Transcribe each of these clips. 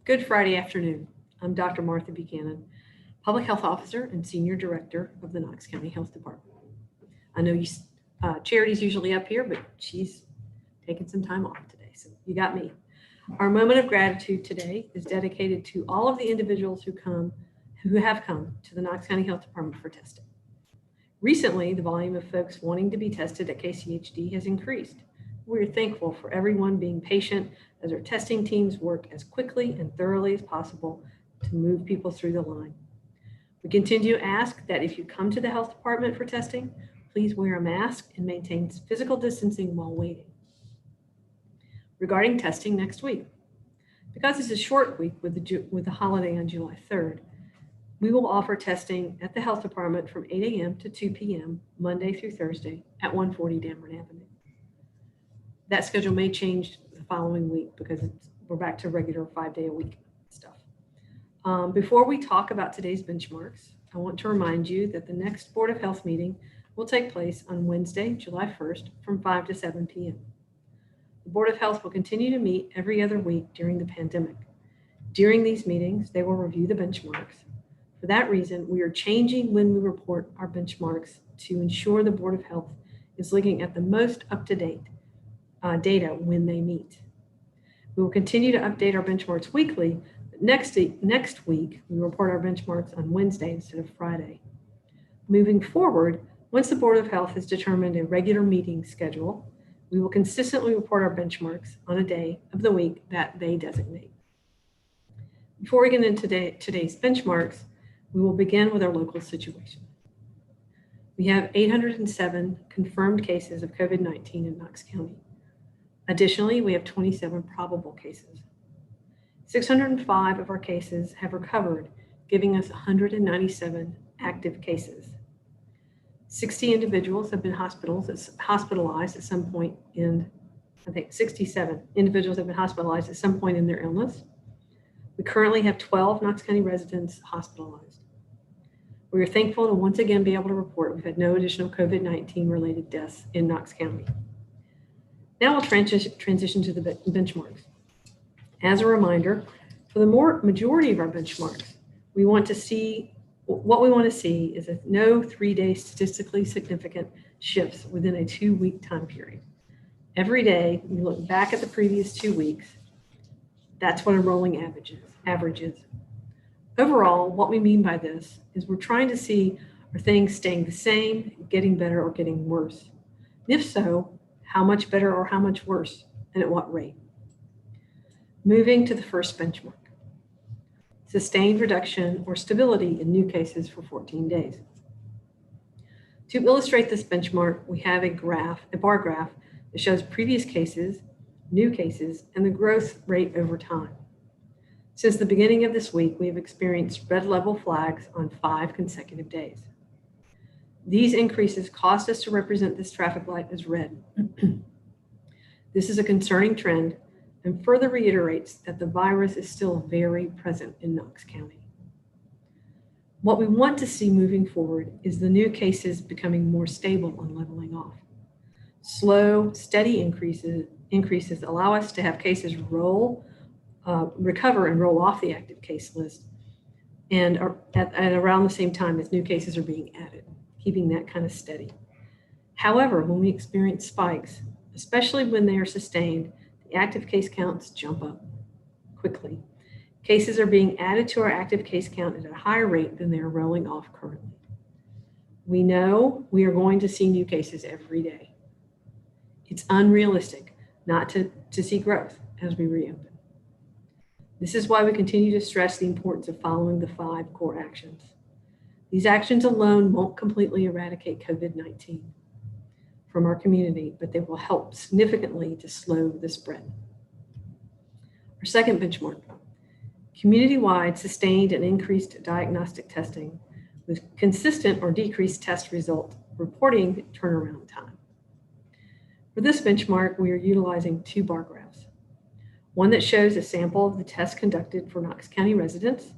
Good Friday afternoon. I'm Dr. Martha Buchanan, Public Health Officer and Senior Director of the Knox County Health Department. I know Charity's usually up here, but she's taking some time off today, so you got me. Our moment of gratitude today is dedicated to all of the individuals who have come to the Knox County Health Department for testing. Recently, the volume of folks wanting to be tested at KCHD has increased. We're thankful for everyone being patient as our testing teams work as quickly and thoroughly as possible to move people through the line. We continue to ask that if you come to the health department for testing, please wear a mask and maintain physical distancing while waiting. Regarding testing next week, because it's a short week with the holiday on July 3rd, we will offer testing at the health department from 8 a.m. to 2 p.m. Monday through Thursday at 140 Dameron Avenue. That schedule may change the following week because we're back to regular 5-day-a-week stuff. Before we talk about today's benchmarks, I want to remind you that the next Board of Health meeting will take place on Wednesday, July 1st from 5 to 7 p.m. The Board of Health will continue to meet every other week during the pandemic. During these meetings, they will review the benchmarks. For that reason, we are changing when we report our benchmarks to ensure the Board of Health is looking at the most up-to-date data when they meet. We will continue to update our benchmarks weekly, but next week, we report our benchmarks on Wednesday instead of Friday. Moving forward, once the Board of Health has determined a regular meeting schedule, we will consistently report our benchmarks on a day of the week that they designate. Before we get into today's benchmarks, we will begin with our local situation. We have 807 confirmed cases of COVID-19 in Knox County. Additionally, we have 27 probable cases. 605 of our cases have recovered, giving us 197 active cases. 60 individuals have been hospitalized at some point in, 67 individuals have been hospitalized at some point in their illness. We currently have 12 Knox County residents hospitalized. We are thankful to once again be able to report we've had no additional COVID-19 related deaths in Knox County. Now I'll transition to the benchmarks. As a reminder, for the majority of our benchmarks, what we want to see is no 3-day statistically significant shifts within a 2-week time period. Every day, we look back at the previous 2 weeks. That's what a rolling average is. Overall, what we mean by this is we're trying to see, are things staying the same, getting better, or getting worse? And if so, how much better or how much worse, and at what rate? Moving to the first benchmark, sustained reduction or stability in new cases for 14 days. To illustrate this benchmark, we have a bar graph that shows previous cases, new cases, and the growth rate over time. Since the beginning of this week, we have experienced red level flags on 5 consecutive days. These increases caused us to represent this traffic light as red. This is a concerning trend and further reiterates that the virus is still very present in Knox County. What we want to see moving forward is the new cases becoming more stable and leveling off. Slow, steady increases allow us to have cases recover and roll off the active case list and at around the same time as new cases are being added, keeping that kind of steady. However, when we experience spikes, especially when they are sustained, the active case counts jump up quickly. Cases are being added to our active case count at a higher rate than they are rolling off currently. We know we are going to see new cases every day. It's unrealistic not to see growth as we reopen. This is why we continue to stress the importance of following the 5 core actions. These actions alone won't completely eradicate COVID-19 from our community, but they will help significantly to slow the spread. Our second benchmark, community-wide sustained and increased diagnostic testing with consistent or decreased test result reporting turnaround time. For this benchmark, we are utilizing 2 bar graphs. One that shows a sample of the tests conducted for Knox County residents,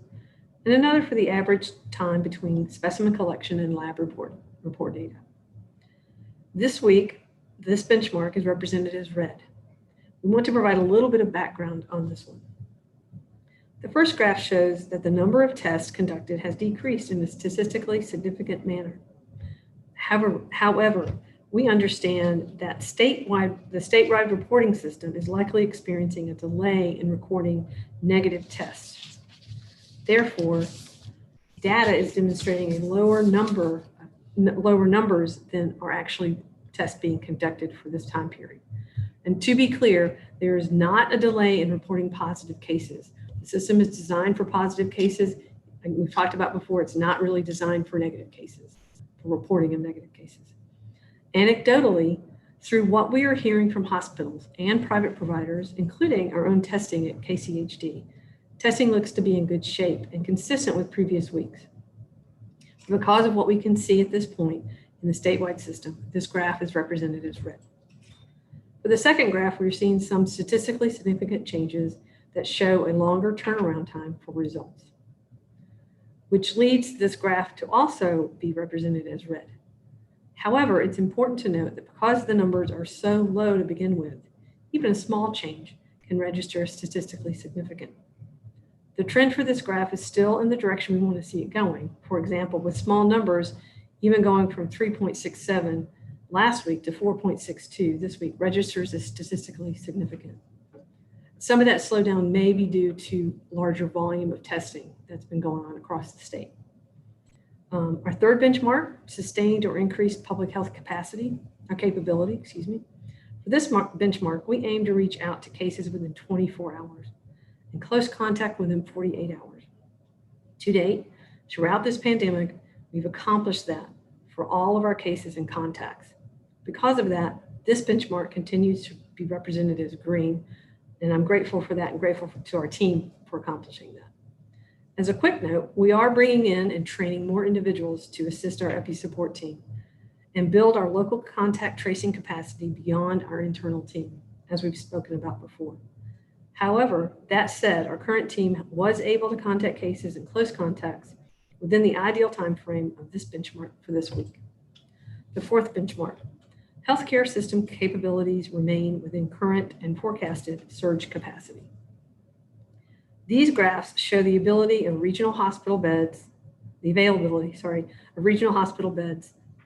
and another for the average time between specimen collection and lab report data. This week, this benchmark is represented as red. We want to provide a little bit of background on this one. The first graph shows that the number of tests conducted has decreased in a statistically significant manner. However, we understand that the statewide reporting system is likely experiencing a delay in recording negative tests. Therefore, data is demonstrating a lower numbers than are actually tests being conducted for this time period. And to be clear, there is not a delay in reporting positive cases. The system is designed for positive cases, and we've talked about before, it's not really designed for negative cases, for reporting of negative cases. Anecdotally, through what we are hearing from hospitals and private providers, including our own testing at KCHD, testing looks to be in good shape and consistent with previous weeks. Because of what we can see at this point in the statewide system, this graph is represented as red. For the second graph, we're seeing some statistically significant changes that show a longer turnaround time for results, which leads this graph to also be represented as red. However, it's important to note that because the numbers are so low to begin with, even a small change can register as statistically significant. The trend for this graph is still in the direction we want to see it going. For example, with small numbers, even going from 3.67 last week to 4.62 this week registers as statistically significant. Some of that slowdown may be due to larger volume of testing that's been going on across the state. Our third benchmark, sustained or increased public health capacity, or capability, For this benchmark, we aim to reach out to cases within 24 hours and close contact within 48 hours. To date, throughout this pandemic, we've accomplished that for all of our cases and contacts. Because of that, this benchmark continues to be represented as green, and I'm grateful for that and grateful to our team for accomplishing that. As a quick note, we are bringing in and training more individuals to assist our EPI support team and build our local contact tracing capacity beyond our internal team, as we've spoken about before. However, that said, our current team was able to contact cases and close contacts within the ideal time frame of this benchmark for this week. The fourth benchmark, healthcare system capabilities remain within current and forecasted surge capacity. These graphs show the availability of regional hospital beds,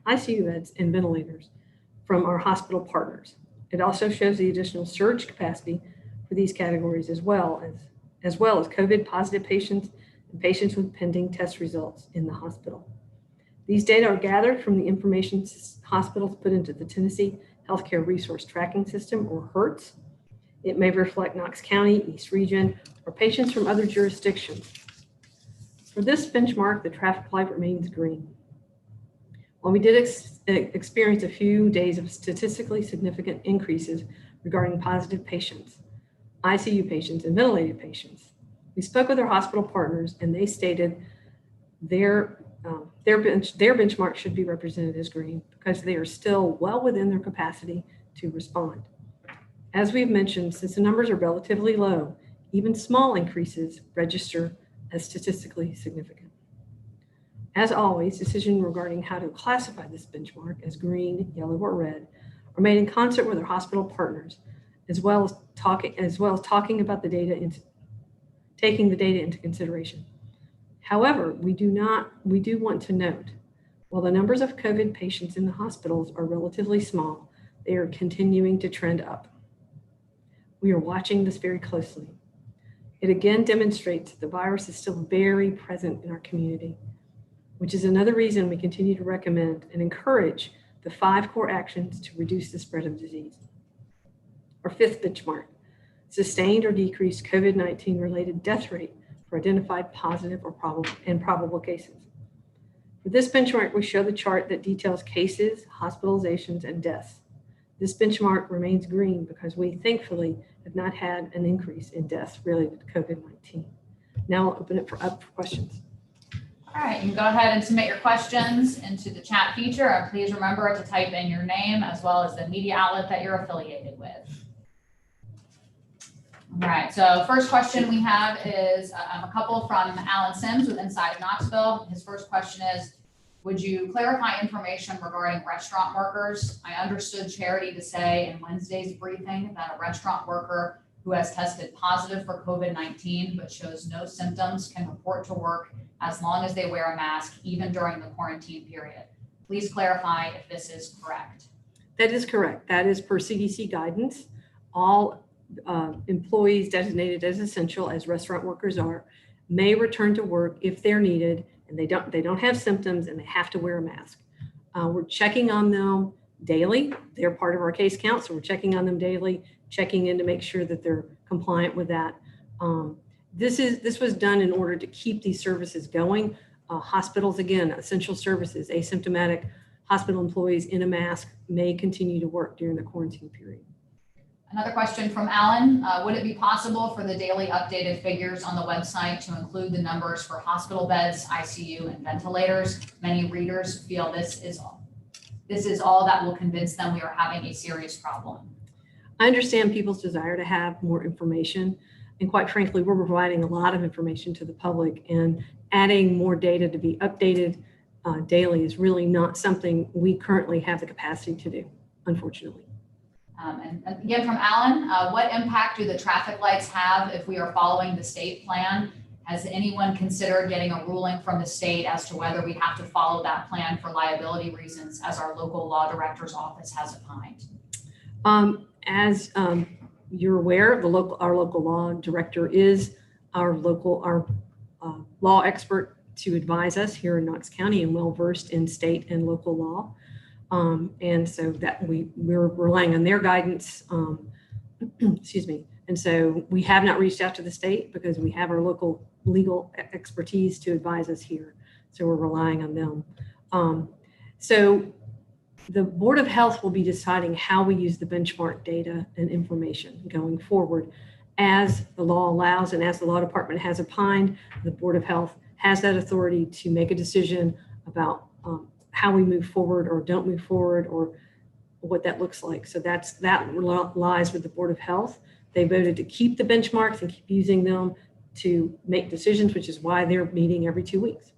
ICU beds, and ventilators from our hospital partners. It also shows the additional surge capacity for these categories as well as COVID positive patients and patients with pending test results in the hospital. These data are gathered from the information hospitals put into the Tennessee Healthcare Resource Tracking System, or HERTS. It may reflect Knox County, East Region, or patients from other jurisdictions. For this benchmark, the traffic light remains green. While we did experience a few days of statistically significant increases regarding positive patients, ICU patients, and ventilated patients, we spoke with our hospital partners and they stated their benchmark should be represented as green because they are still well within their capacity to respond. As we've mentioned, since the numbers are relatively low, even small increases register as statistically significant. As always, decisions regarding how to classify this benchmark as green, yellow, or red are made in concert with our hospital partners, as well as talking about the data and taking the data into consideration. However, we do want to note, while the numbers of COVID patients in the hospitals are relatively small, they are continuing to trend up. We are watching this very closely. It again demonstrates that the virus is still very present in our community, which is another reason we continue to recommend and encourage the 5 core actions to reduce the spread of disease. Our fifth benchmark, sustained or decreased COVID-19 related death rate for identified positive or probable cases. For this benchmark, we show the chart that details cases, hospitalizations, and deaths. This benchmark remains green because we thankfully have not had an increase in deaths related to COVID-19. Now I'll open it up for questions. All right, you can go ahead and submit your questions into the chat feature, and please remember to type in your name as well as the media outlet that you're affiliated with. All right, so first question we have is a couple from Alan Sims with Inside Knoxville. His first question is, would you clarify information regarding restaurant workers? I understood Charity to say in Wednesday's briefing that a restaurant worker who has tested positive for COVID-19 but shows no symptoms can report to work as long as they wear a mask, even during the quarantine period. Please clarify if this is correct. That is correct. That is per CDC guidance. All employees designated as essential, as restaurant workers are, may return to work if they're needed and they don't have symptoms and they have to wear a mask. We're checking on them daily. They're part of our case count, so we're checking on them daily, checking in to make sure that they're compliant with that. This was done in order to keep these services going. Hospitals, again, essential services, asymptomatic hospital employees in a mask may continue to work during the quarantine period. Another question from Alan. Would it be possible for the daily updated figures on the website to include the numbers for hospital beds, ICU, and ventilators? Many readers feel this is all that will convince them we are having a serious problem. I understand people's desire to have more information. And quite frankly, we're providing a lot of information to the public, and adding more data to be updated daily is really not something we currently have the capacity to do, unfortunately. And again from Alan, what impact do the traffic lights have if we are following the state plan? Has anyone considered getting a ruling from the state as to whether we have to follow that plan for liability reasons, as our local law director's office has opined? As you're aware, our local law director is our law expert to advise us here in Knox County and well-versed in state and local law. And so that we're relying on their guidance, excuse me. And so we have not reached out to the state because we have our local legal expertise to advise us here. So we're relying on them. So the Board of Health will be deciding how we use the benchmark data and information going forward as the law allows, and as the law department has opined. The Board of Health has that authority to make a decision about how we move forward or don't move forward, or what that looks like. So that lies with the Board of Health. They voted to keep the benchmarks and keep using them to make decisions, which is why they're meeting every 2 weeks.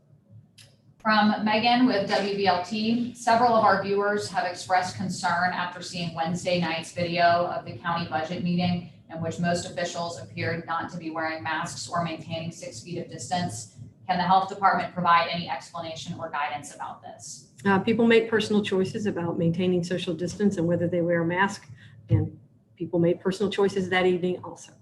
From Megan with WBLT, several of our viewers have expressed concern after seeing Wednesday night's video of the county budget meeting, in which most officials appeared not to be wearing masks or maintaining 6 feet of distance. Can the health department provide any explanation or guidance about this? People make personal choices about maintaining social distance and whether they wear a mask, and people made personal choices that evening also.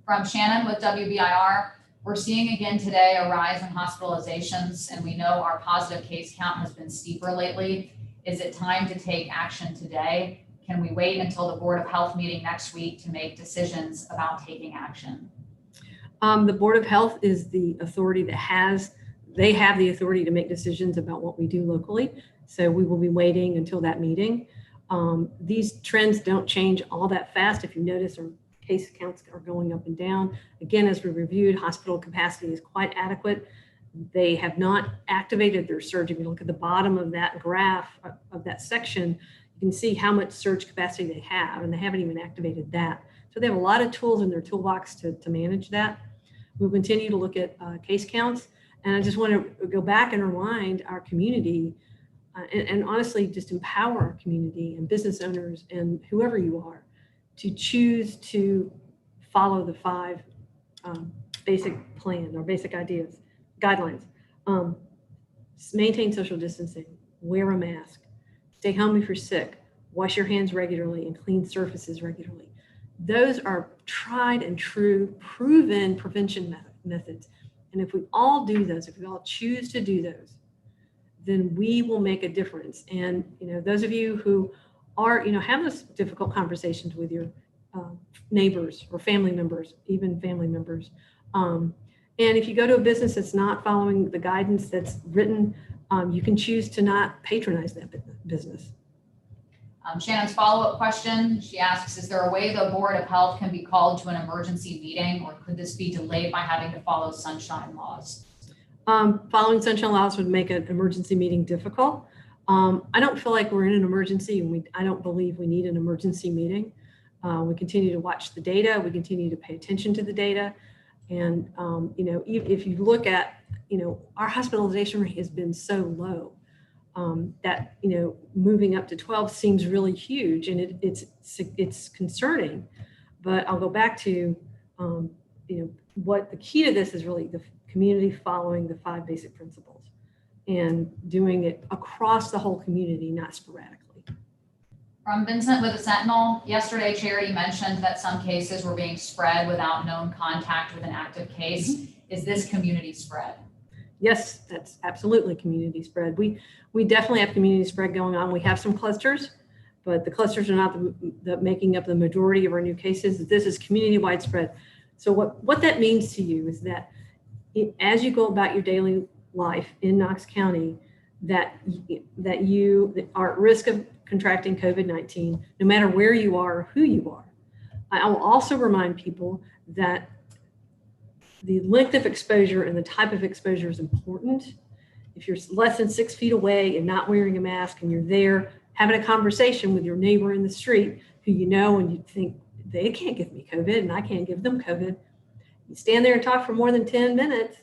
From Shannon with WBIR, we're seeing again today a rise in hospitalizations, and we know our positive case count has been steeper lately. Is it time to take action today? Can we wait until the Board of Health meeting next week to make decisions about taking action? The Board of Health is the authority they have the authority to make decisions about what we do locally. So we will be waiting until that meeting. These trends don't change all that fast. If you notice, our case counts are going up and down. Again, as we reviewed, hospital capacity is quite adequate. They have not activated their surge. If you look at the bottom of that graph of that section, you can see how much surge capacity they have, and they haven't even activated that. So they have a lot of tools in their toolbox to manage that. We'll continue to look at case counts. And I just want to go back and remind our community and honestly just empower our community and business owners and whoever you are to choose to follow the 5 basic plan or basic ideas, guidelines. Maintain social distancing, wear a mask, stay home if you're sick, wash your hands regularly, and clean surfaces regularly. Those are tried and true, proven prevention methods. And if we all do those, if we all choose to do those, then we will make a difference. And, those of you who are, have those difficult conversations with your neighbors or family members, even family members. And if you go to a business that's not following the guidance that's written, you can choose to not patronize that business. Shannon's follow-up question, she asks, is there a way the Board of Health can be called to an emergency meeting, or could this be delayed by having to follow sunshine laws? Following sunshine laws would make an emergency meeting difficult. I don't feel like we're in an emergency, and I don't believe we need an emergency meeting. We continue to watch the data. We continue to pay attention to the data. And, if you look at, our hospitalization rate has been so low. That moving up to 12 seems really huge, and it's concerning, But I'll go back to, what the key to this is really the community following the 5 basic principles and doing it across the whole community, not sporadically. From Vincent with the Sentinel, yesterday Charity mentioned that some cases were being spread without known contact with an active case. Is this community spread? Yes, that's absolutely community spread. We definitely have community spread going on. We have some clusters, but the clusters are not the making up the majority of our new cases. This is community widespread. So what that means to you is that as you go about your daily life in Knox County, that you are at risk of contracting COVID-19, no matter where you are or who you are. I will also remind people that the length of exposure and the type of exposure is important. If you're less than 6 feet away and not wearing a mask and you're there having a conversation with your neighbor in the street who you know and you think they can't give me COVID and I can't give them COVID, you stand there and talk for more than 10 minutes,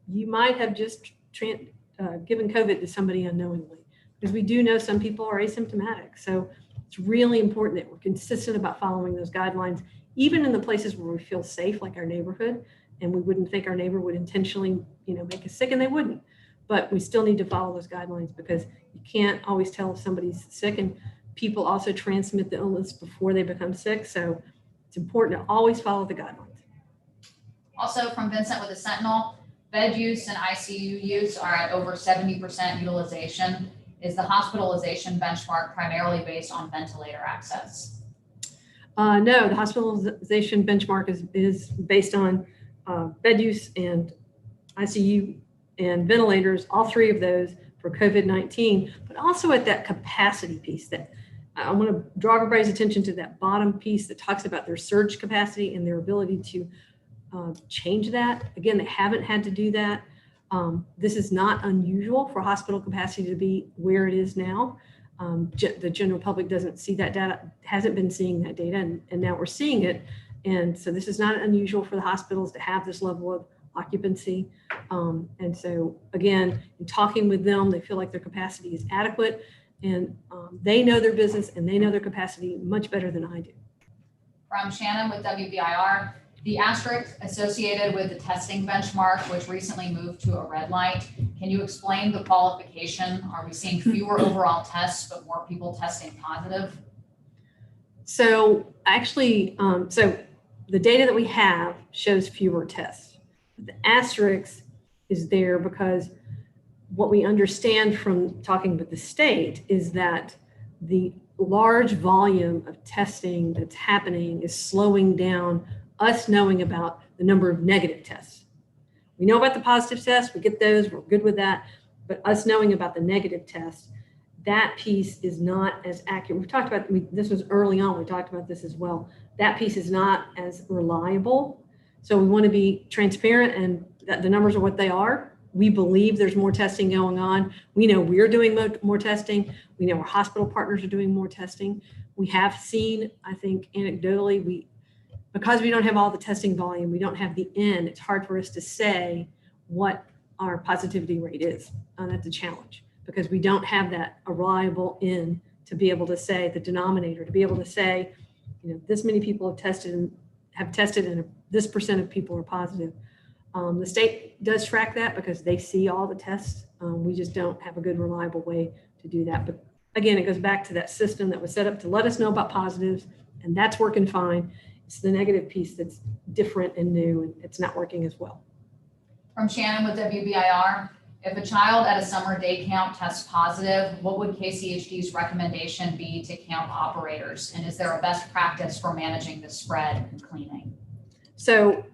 you might have just given COVID to somebody unknowingly, because we do know some people are asymptomatic. So it's really important that we're consistent about following those guidelines, even in the places where we feel safe, like our neighborhood, and we wouldn't think our neighbor would intentionally, make us sick, and they wouldn't. But we still need to follow those guidelines because you can't always tell if somebody's sick, and people also transmit the illness before they become sick. So it's important to always follow the guidelines. Also from Vincent with the Sentinel, bed use and ICU use are at over 70% utilization. Is the hospitalization benchmark primarily based on ventilator access? No, the hospitalization benchmark is based on bed use and ICU and ventilators, all 3 of those for COVID-19, but also at that capacity piece. That I want to draw everybody's attention to that bottom piece that talks about their surge capacity and their ability to change that. Again, they haven't had to do that. This is not unusual for hospital capacity to be where it is now. The general public doesn't see that data, hasn't been seeing that data, and now we're seeing it. And so this is not unusual for the hospitals to have this level of occupancy. And so again, in talking with them, they feel like their capacity is adequate, and they know their business and they know their capacity much better than I do. From Shannon with WBIR, the asterisk associated with the testing benchmark, which recently moved to a red light. Can you explain the qualification? Are we seeing fewer overall tests, but more people testing positive? So actually, so the data that we have shows fewer tests. The asterisk is there because what we understand from talking with the state is that the large volume of testing that's happening is slowing down us knowing about the number of negative tests. We know about the positive tests, we get those, we're good with that, but us knowing about the negative tests, that piece is not as accurate. We've talked about, this was early on, we talked about this as well. That piece is not as reliable. So we want to be transparent and that the numbers are what they are. We believe there's more testing going on. We know we're doing more testing. We know our hospital partners are doing more testing. We have seen, I think anecdotally, because we don't have all the testing volume, we don't have the N, it's hard for us to say what our positivity rate is. That's a challenge because we don't have that reliable N to be able to say, the denominator, to be able to say, this many people have tested and this percent of people are positive. The state does track that because they see all the tests. We just don't have a good, reliable way to do that. But again, it goes back to that system that was set up to let us know about positives, and that's working fine. It's the negative piece that's different and new, and it's not working as well. From Shannon with WBIR, if a child at a summer day camp tests positive, what would KCHD's recommendation be to camp operators? And is there a best practice for managing the spread and cleaning? So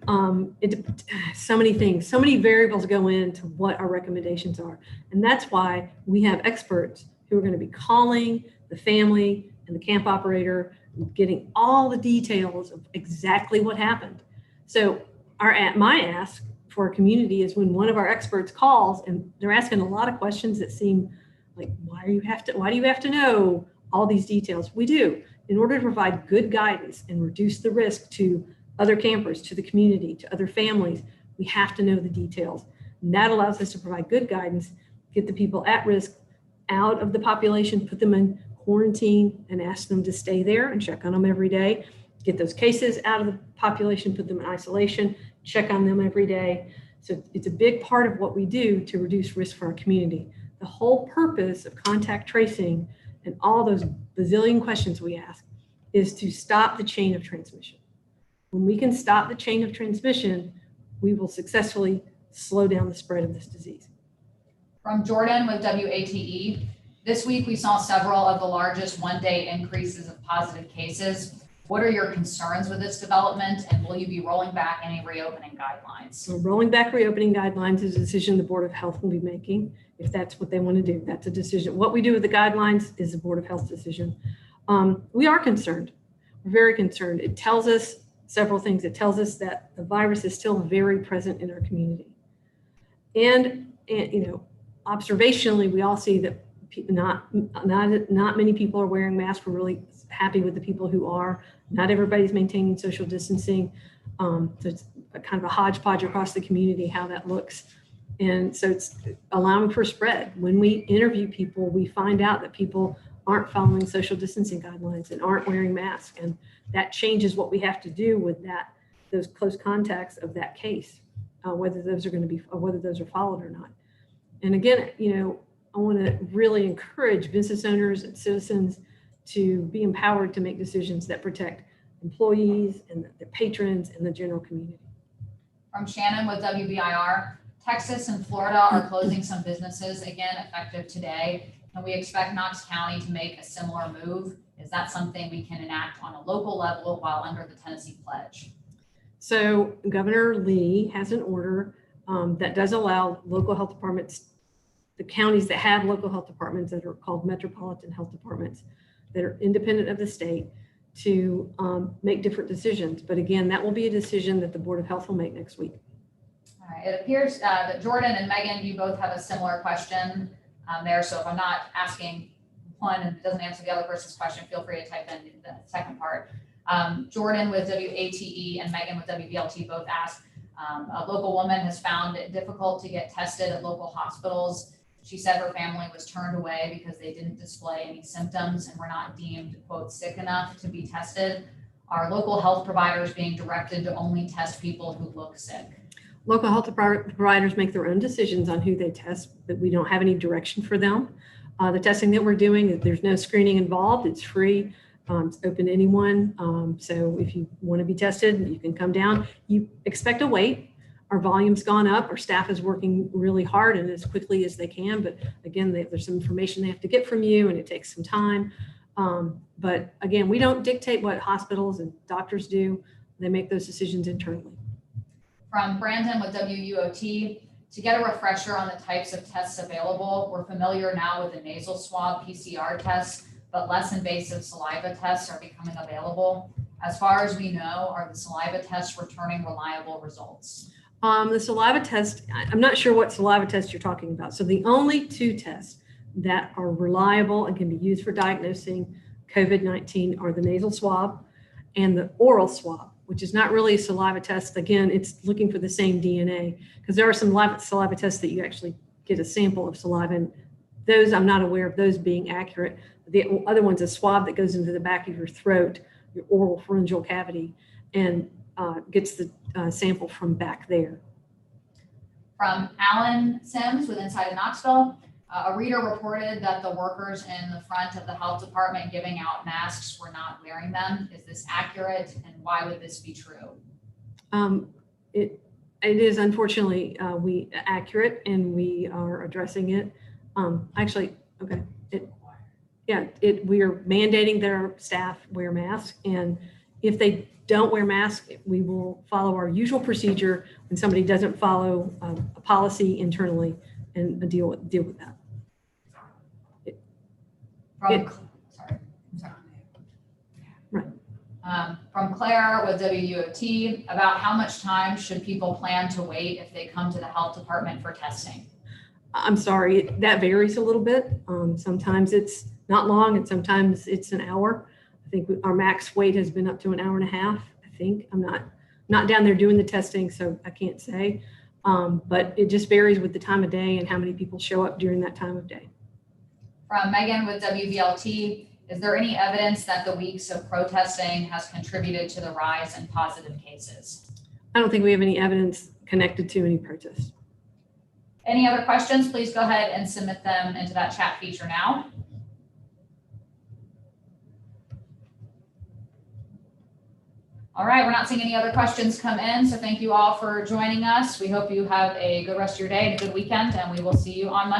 so many things, so many variables go into what our recommendations are. And that's why we have experts who are going to be calling the family and the camp operator, getting all the details of exactly what happened. So my ask for our community is when one of our experts calls and they're asking a lot of questions that seem like, why do you have to know all these details? We do, in order to provide good guidance and reduce the risk to other campers, to the community, to other families. We have to know the details. And that allows us to provide good guidance, get the people at risk out of the population, put them in quarantine and ask them to stay there and check on them every day. get those cases out of the population, put them in isolation, check on them every day. So it's a big part of what we do to reduce risk for our community. The whole purpose of contact tracing and all those bazillion questions we ask is to stop the chain of transmission. When we can stop the chain of transmission, we will successfully slow down the spread of this disease. From Jordan with WATE, this week we saw several of the largest one-day increases of positive cases. What are your concerns with this development, and will you be rolling back any reopening guidelines? So rolling back reopening guidelines is a decision the Board of Health will be making. If that's what they want to do, that's a decision. What we do with the guidelines is the Board of Health decision. We are concerned. We're very concerned. It tells us several things. It tells us that the virus is still very present in our community. And observationally, we all see that not many people are wearing masks. We're really happy with the people who are. Not everybody's maintaining social distancing. So it's a kind of a hodgepodge across the community how that looks. And so it's allowing for spread. When we interview people, we find out that people aren't following social distancing guidelines and aren't wearing masks. And that changes what we have to do with those close contacts of that case, whether those are followed or not. And again, I want to really encourage business owners and citizens to be empowered to make decisions that protect employees and the patrons and the general community. From Shannon with WBIR, Texas and Florida are closing some businesses again effective today. Can we expect Knox County to make a similar move? Is that something we can enact on a local level while under the Tennessee pledge? So Governor Lee has an order that does allow local health departments, the counties that have local health departments that are called metropolitan health departments that are independent of the state, to make different decisions. But again, that will be a decision that the Board of Health will make next week. All right. It appears that Jordan and Megan, you both have a similar question there. So if I'm not asking one and it doesn't answer the other person's question, feel free to type in the second part. Jordan with WATE and Megan with WBLT both asked, a local woman has found it difficult to get tested at local hospitals. She said her family was turned away because they didn't display any symptoms and were not deemed, quote, sick enough to be tested. Are local health providers being directed to only test people who look sick? Local health providers make their own decisions on who they test, but we don't have any direction for them. The testing that we're doing, there's no screening involved. It's free. It's open to anyone. So if you want to be tested, you can come down. You expect a wait. Our volume's gone up. Our staff is working really hard and as quickly as they can. But again, there's some information they have to get from you and it takes some time. But again, we don't dictate what hospitals and doctors do. They make those decisions internally. From Brandon with WUOT, to get a refresher on the types of tests available, we're familiar now with the nasal swab PCR tests, but less invasive saliva tests are becoming available. As far as we know, are the saliva tests returning reliable results? The saliva test, I'm not sure what saliva test you're talking about. So the only two tests that are reliable and can be used for diagnosing COVID-19 are the nasal swab and the oral swab, which is not really a saliva test. Again, it's looking for the same DNA, because there are some saliva tests that you actually get a sample of saliva, and those, I'm not aware of those being accurate. The other one's a swab that goes into the back of your throat, your oral pharyngeal cavity, and gets the sample from back there. From Alan Sims with Inside of Knoxville, a reader reported that the workers in the front of the health department giving out masks were not wearing them. Is this accurate, and why would this be true? It is unfortunately accurate, and we are addressing it. We are mandating that our staff wear masks, and if they don't wear masks, we will follow our usual procedure when somebody doesn't follow a policy internally and deal with that. From Claire with WUOT, about how much time should people plan to wait if they come to the health department for testing? I'm sorry, that varies a little bit. Sometimes it's not long and sometimes it's an hour. I think our max wait has been up to an hour and a half, I think. I'm not down there doing the testing, so I can't say. But it just varies with the time of day and how many people show up during that time of day. From Megan with WBLT, Is there any evidence that the weeks of protesting has contributed to the rise in positive cases? I don't think we have any evidence connected to any protest. Any other questions? Please go ahead and submit them into that chat feature now. All right, we're not seeing any other questions come in, so thank you all for joining us. We hope you have a good rest of your day and a good weekend, and we will see you on Monday.